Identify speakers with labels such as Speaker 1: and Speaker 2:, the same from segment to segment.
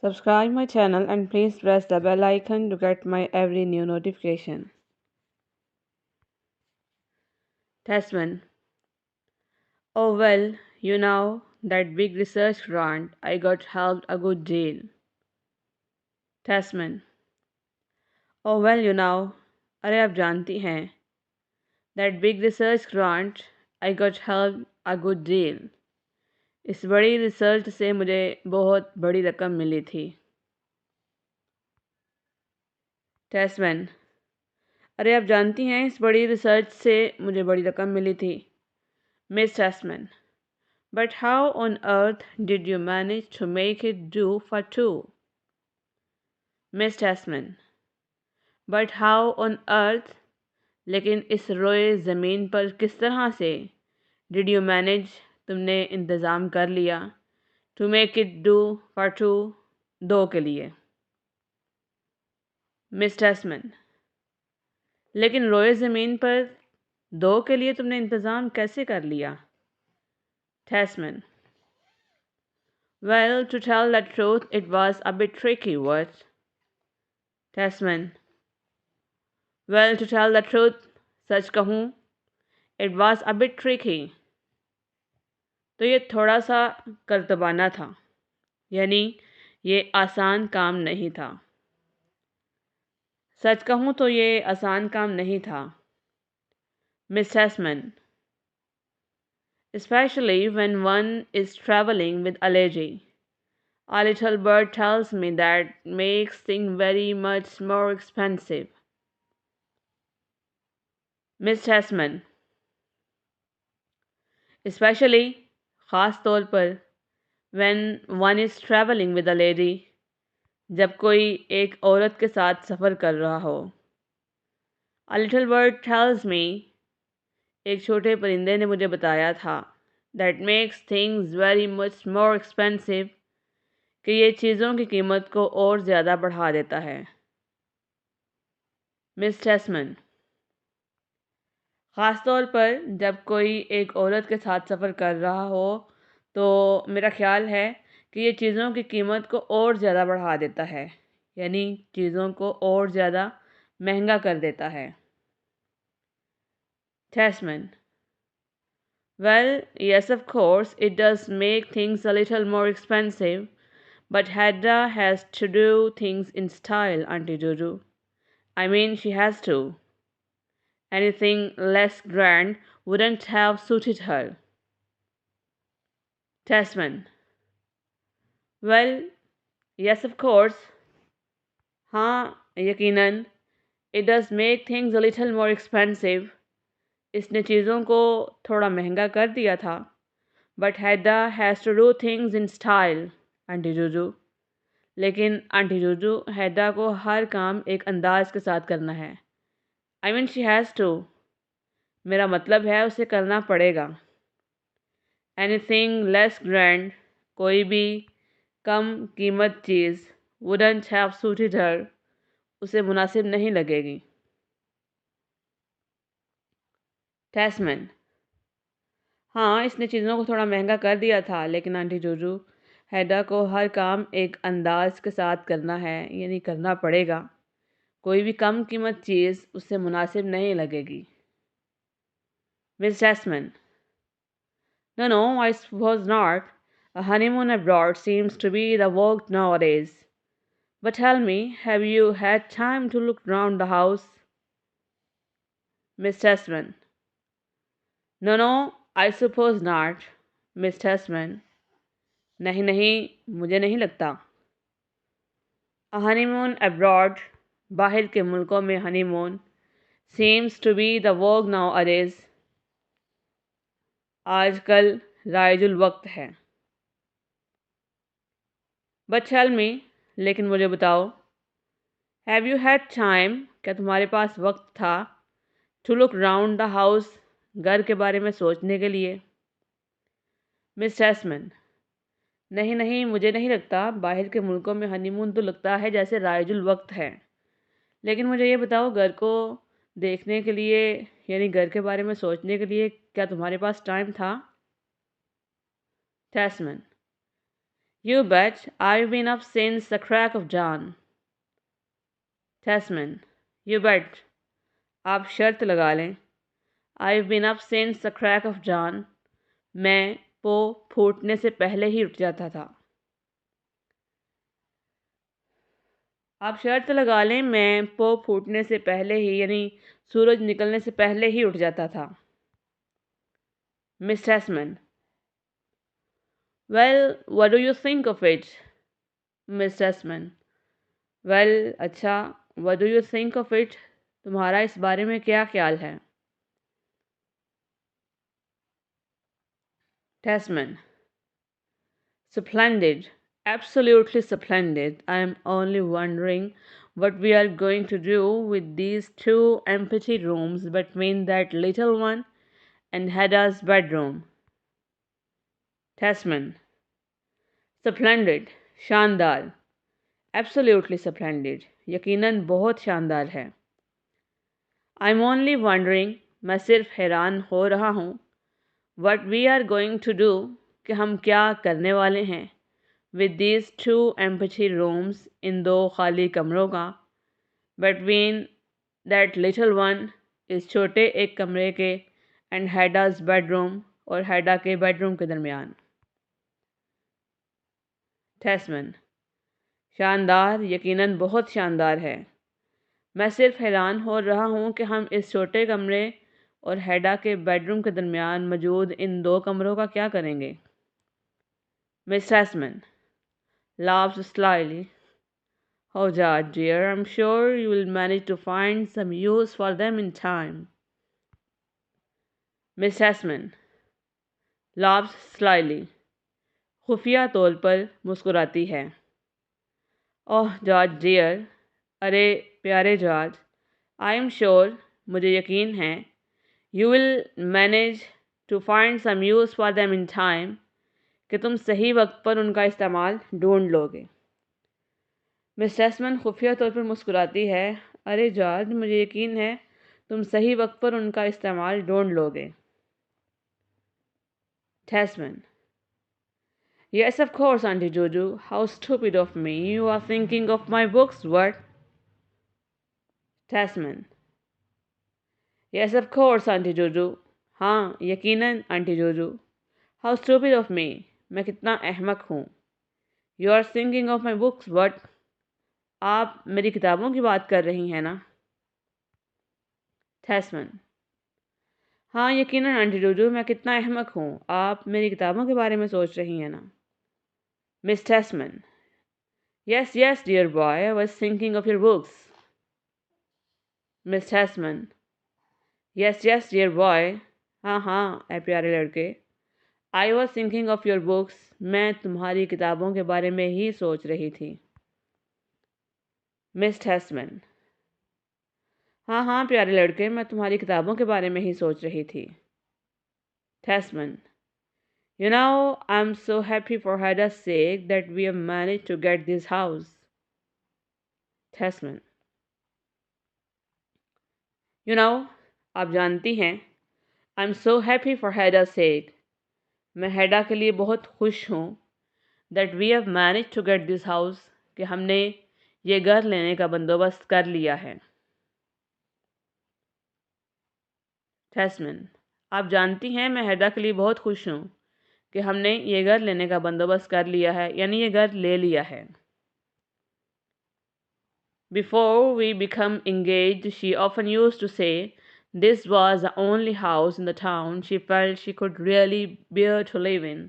Speaker 1: Subscribe my channel and please press the bell icon to get my every new notification. Tasman. Oh well, that big research grant, I got helped a good deal. Tasman. Oh well, अरे आप जानती हैं, that big research grant, I got helped a good deal. इस बड़ी research से मुझे बहुत बड़ी रकम मिली थी. टेस्टमैन. अरे आप जानती हैं इस बड़ी रिसर्च से मुझे बड़ी रकम मिली थी. Miss टेस्टमैन. But how on earth did you manage to make it do for two? Miss Tasman. But how on earth, लेकिन इस रोए ज़मीन पर किस तरह से did you manage, तुमने इंतज़ाम कर लिया, to make it do for two, दो के लिए. Miss Tasman. लेकिन रोए ज़मीन पर दो के लिए तुमने इंतज़ाम कैसे कर लिया? Tasman. Well, to tell the truth, it was a bit tricky, what? Tasman. Well, to tell the truth, सच कहूँ, it was a bit tricky. तो ये थोड़ा सा करतबाना था, यानी ये आसान काम नहीं था. सच कहूँ तो ये आसान काम नहीं था. Miss Tasman. Especially when one is traveling with allergy. A little bird tells me that makes things very much more expensive. Miss Tasman. Especially, ख़ास तौर पर, when one is traveling with a lady, जब कोई एक औरत के साथ सफ़र कर रहा हो. A little bird tells me, एक छोटे परिंदे ने मुझे बताया था, that makes things very much more expensive, कि ये चीज़ों की कीमत को और ज़्यादा बढ़ा देता है. मिस टेस्मन. ख़ास तौर पर जब कोई एक औरत के साथ सफ़र कर रहा हो तो मेरा ख़्याल है कि ये चीज़ों की कीमत को और ज़्यादा बढ़ा देता है, यानी चीज़ों को और ज़्यादा महंगा कर देता है. Tasman. Well, yes, of course, it does make things a little more expensive, but Hedda has to do things in style, Auntie Dudu. I mean, she has to. Anything less grand wouldn't have suited her. Tasman. Well, yes, of course. हाँ, यकीनन. It does make things a little more expensive. इसने चीज़ों को थोड़ा महंगा कर दिया था. But Hedda has to do things in style, aunty Juju. लेकिन आंटी जूजू, हैदा को हर काम एक अंदाज के साथ करना है. I mean she has to. मेरा मतलब है उसे करना पड़ेगा. Anything less grand, कोई भी कम कीमत चीज़, wouldn't have suited her, उसे मुनासिब नहीं लगेगी. Tasman. हाँ, इसने चीज़ों को थोड़ा महंगा कर दिया था, लेकिन आंटी जूजू, हैदा को हर काम एक अंदाज के साथ करना है, यानी करना पड़ेगा. कोई भी कम कीमत चीज़ उससे मुनासिब नहीं लगेगी. Miss Tasman. No, I suppose not. A honeymoon abroad seems to be the vogue nowadays. But tell me, have you had time to look round the house? Miss Tasman. No, I suppose not. Miss Tasman. नहीं, मुझे नहीं लगता. A honeymoon abroad, बाहर के मुल्कों में honeymoon, seems to be the vogue nowadays. आजकल राइजुल वक्त है. But tell me, लेकिन मुझे बताओ, have you had time, क्या तुम्हारे पास वक्त था, to look round the house, घर के बारे में सोचने के लिए? Miss Tasman. नहीं, मुझे नहीं लगता. बाहर के मुल्कों में हनीमून तो लगता है जैसे राइजुल वक्त है. लेकिन मुझे ये बताओ, घर को देखने के लिए, यानी घर के बारे में सोचने के लिए क्या तुम्हारे पास टाइम था? Tasman. You bet, I've been up since the crack of dawn. Tasman. You bet. आप शर्त लगा लें. I've been up since the crack of dawn. मैं पो फूटने से पहले ही उठ जाता था. आप शर्त लगा लें, मैं पो फूटने से पहले ही यानी सूरज निकलने से पहले ही उठ जाता था. Miss Tasman. Well, what do you think of it? Miss Tasman. Well, अच्छा, what do you think of it? तुम्हारा इस बारे में क्या ख्याल है? टैसमैन. Splendid, absolutely splendid. I am only wondering what we are going to do with these two empty rooms between that little one and Hedda's bedroom. Tasman. Splendid, शानदार. Absolutely splendid. यकीनन बहुत शानदार है. I'm only wondering, मैं सिर्फ हैरान हो रहा हूँ, what we are going to do, कि हम क्या करने वाले हैं, with these two empty rooms, इन दो खाली कमरों का, between that little one, इस छोटे एक कमरे के, and Hedda's bedroom, और हैडा के बेडरूम के दरमियान. Tasman. शानदार, यकीनन बहुत शानदार है. मैं सिर्फ हैरान हो रहा हूँ कि हम इस छोटे कमरे और हैडा के बेडरूम के दरमियान मौजूद इन दो कमरों का क्या करेंगे. Miss Tasman laughs slyly. Oh, Dad, dear, I'm sure you will manage to find some use for them in time. Miss Tasman laughs slyly. खुफिया तौर पर मुस्कुराती है. ओह जॉर्ज डियर, अरे प्यारे जॉर्ज, आई एम श्योर, मुझे यकीन है, you will manage to find some use for them in time, कि तुम सही वक्त पर उनका इस्तेमाल ढूंढ लोगे. मिस टैसमैन खुफिया तौर पर मुस्कुराती है. अरे जॉर्ज, मुझे यकीन है, तुम सही वक्त पर उनका इस्तेमाल ढूंढ लोगे. टैसमैन. Yes, of course, Auntie Jojo. How stupid of me. You are thinking of my books, what? Tasman. Yes, of course, Auntie Jojo. हाँ, यकीनन, आंटी जोजो. How stupid of me. मैं कितना अहमक हूँ. You are thinking of my books, what? आप मेरी किताबों की बात कर रही हैं ना? Tasman. हाँ, यकीनन, आंटी जोजो, मैं कितना अहमक हूँ. आप मेरी किताबों के बारे में सोच रही हैं ना? Miss Tasman. Yes, yes, dear boy, I was thinking of your books. Miss Tasman. Yes, yes, dear boy. हाँ हाँ ऐ प्यारे लड़के. I was thinking of your books. मैं तुम्हारी किताबों के बारे में ही सोच रही थी. Miss Tasman. हाँ हाँ प्यारे लड़के, मैं तुम्हारी किताबों के बारे में ही सोच रही थी. Tasman. You know, I'm so happy for Hedda's sake that we have managed to get this house. Tasman. You know, आप जानती हैं, I'm so happy for Hedda's sake. मैं हैडा के लिए बहुत खुश हूँ. That we have managed to get this house, कि हमने ये घर लेने का बंदोबस्त कर लिया है. टैसमैन. आप जानती हैं, मैं हैडा के लिए बहुत खुश हूँ कि हमने ये घर लेने का बंदोबस्त कर लिया है, यानी ये घर ले लिया है. Before we become engaged, she often used to say this was the only house in the town she felt she could really bear to live in.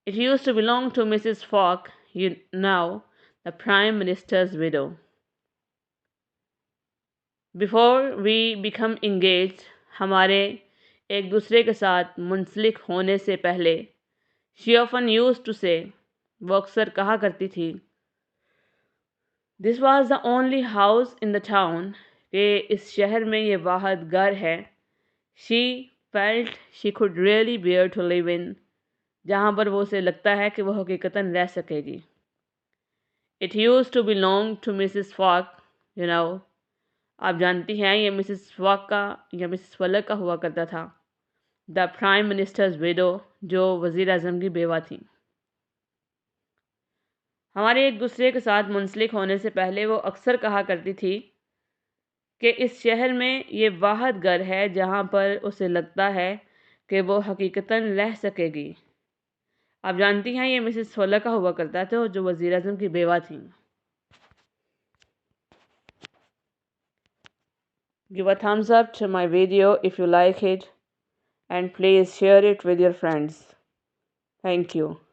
Speaker 1: It used to belong to Mrs. Fogg, you know, the Prime Minister's widow. Before we become engage, हमारे एक दूसरे के साथ मुंसलिक होने से पहले, she often use to से, वो अक्सर कहा करती थी, this was the only house in the town, कि इस शहर में ये वाहद घर है, she felt she could really bear to live in, जहाँ पर वो उसे लगता है कि वह हकीकतन रह सकेगी. It used to belong to Mrs Falk, you know, आप जानती हैं, ये मिसिस फॉक का या मिसिस फलक का हुआ करता था. द प्राइम मिनिस्टर्स विडो, जो वज़ीर आज़म की बेवा थी। हमारे एक दूसरे के साथ मुंसलिक होने से पहले वो अक्सर कहा करती थी कि इस शहर में ये वाहद घर है जहाँ पर उसे लगता है कि वो हकीकतन रह सकेगी। आप जानती हैं ये मिसेस सोलर का हुआ करता था जो वज़ीर आज़म की बेवा थी। Give a thumbs up to my video if you like it and please share it with your friends. Thank you.